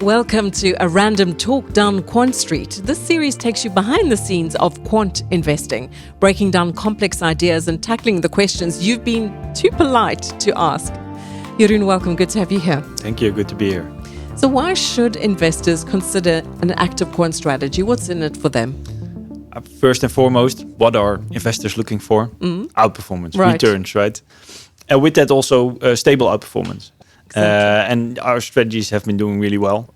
Welcome to a random talk down Quant Street. This series takes you behind the scenes of quant investing, breaking down complex ideas and tackling the questions you've been too polite to ask. Jeroen, welcome. Good to have you here. Thank you. Good to be here. So why should investors consider an active quant strategy? What's in it for them? First and foremost, what are investors looking for? Outperformance, Right. returns, right? And with that also stable outperformance. Exactly. And our strategies have been doing really well.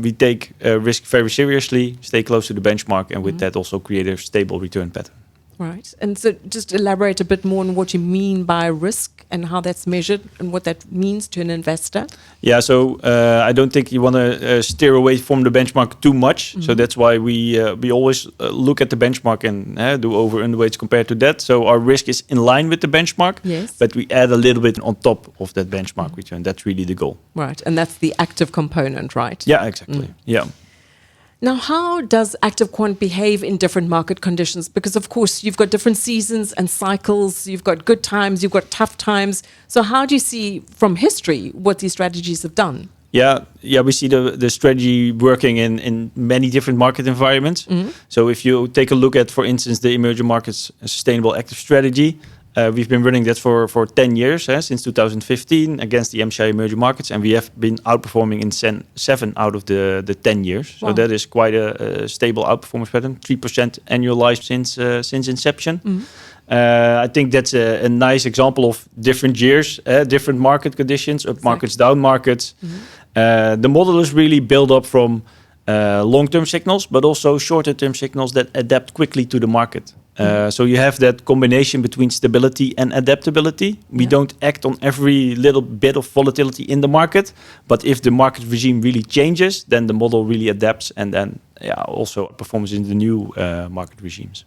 We take risk very seriously, stay close to the benchmark, and with that also create a stable return pattern. Right. And so just elaborate a bit more on what you mean by risk and how that's measured and what that means to an investor. Yeah, so I don't think you want to steer away from the benchmark too much. So that's why we always look at the benchmark and do over underweights compared to that. So our risk is in line with the benchmark, Yes. but we add a little bit on top of that benchmark return. That's really the goal. Right. And that's the active component, right? Yeah, exactly. Yeah. Now, how does active quant behave in different market conditions? Because, of course, you've got different seasons and cycles. You've got good times, you've got tough times. So how do you see from history what these strategies have done? Yeah, we see the strategy working in many different market environments. So if you take a look at, for instance, the emerging markets sustainable active strategy, we've been running that for 10 years, since 2015 against the MSCI emerging markets, and we have been outperforming in 7 out of the 10 years. Wow. So that is quite a stable outperformance pattern, 3% annualized since inception. I think that's a nice example of different years, different market conditions, up markets, down markets. The model is really built up from long-term signals, but also shorter-term signals that adapt quickly to the market. So you have that combination between stability and adaptability. We don't act on every little bit of volatility in the market, but if the market regime really changes, then the model really adapts, and then also performs in the new market regimes.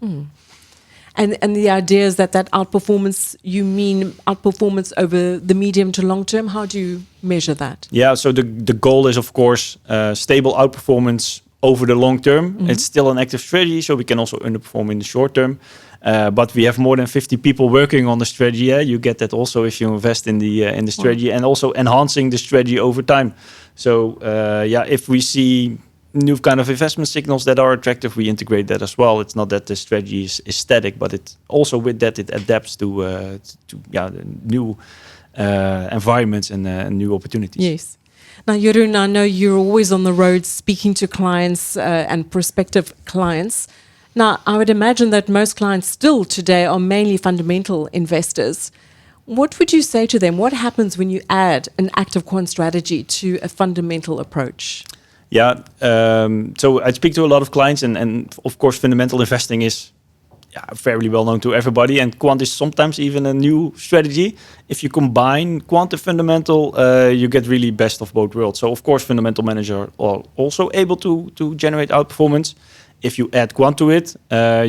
And the idea is that outperformance, you mean outperformance over the medium to long term? How do you measure that? Yeah, so the goal is, of course, stable outperformance over the long term. It's still an active strategy, so we can also underperform in the short term. But we have more than 50 people working on the strategy. You get that also if you invest in the strategy, and also enhancing the strategy over time. So if we see new kind of investment signals that are attractive, we integrate that as well. It's not that the strategy is static, but it also with that it adapts to new environments and new opportunities. Yes. Now, Jeroen, I know you're always on the road speaking to clients and prospective clients. Now, I would imagine that most clients still today are mainly fundamental investors. What would you say to them? What happens when you add an active quant strategy to a fundamental approach? Yeah, so I speak to a lot of clients, and of course, fundamental investing is fairly well known to everybody, and quant is sometimes even a new strategy. If you combine quant and fundamental, you get really best of both worlds. So, of course, fundamental managers are also able to generate outperformance. If you add quant to it,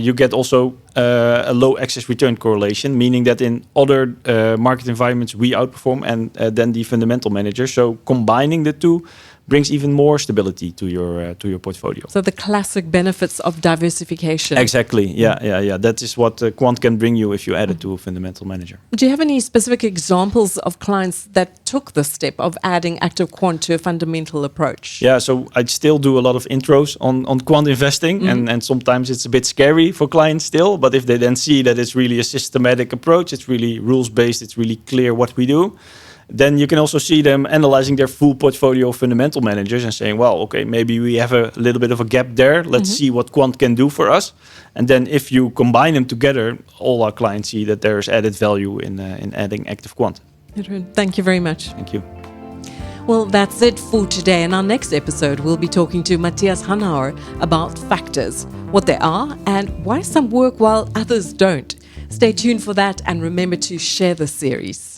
you get also a low excess return correlation, meaning that in other market environments we outperform and then the fundamental manager. So combining the two brings even more stability to your portfolio. So the classic benefits of diversification. Exactly. Yeah. That is what quant can bring you if you add it to a fundamental manager. Do you have any specific examples of clients that took the step of adding active quant to a fundamental approach? Yeah, so I still do a lot of intros on quant investing, and sometimes it's a bit scary for clients still, but if they then see that it's really a systematic approach, it's really rules-based, it's really clear what we do, then you can also see them analyzing their full portfolio of fundamental managers and saying, well, okay, maybe we have a little bit of a gap there. Let's see what quant can do for us. And then if you combine them together, all our clients see that there's added value in adding active quant. Thank you very much. Thank you. Well, that's it for today. In our next episode, we'll be talking to Matthias Hanauer about factors, what they are, and why some work while others don't. Stay tuned for that, and remember to share the series.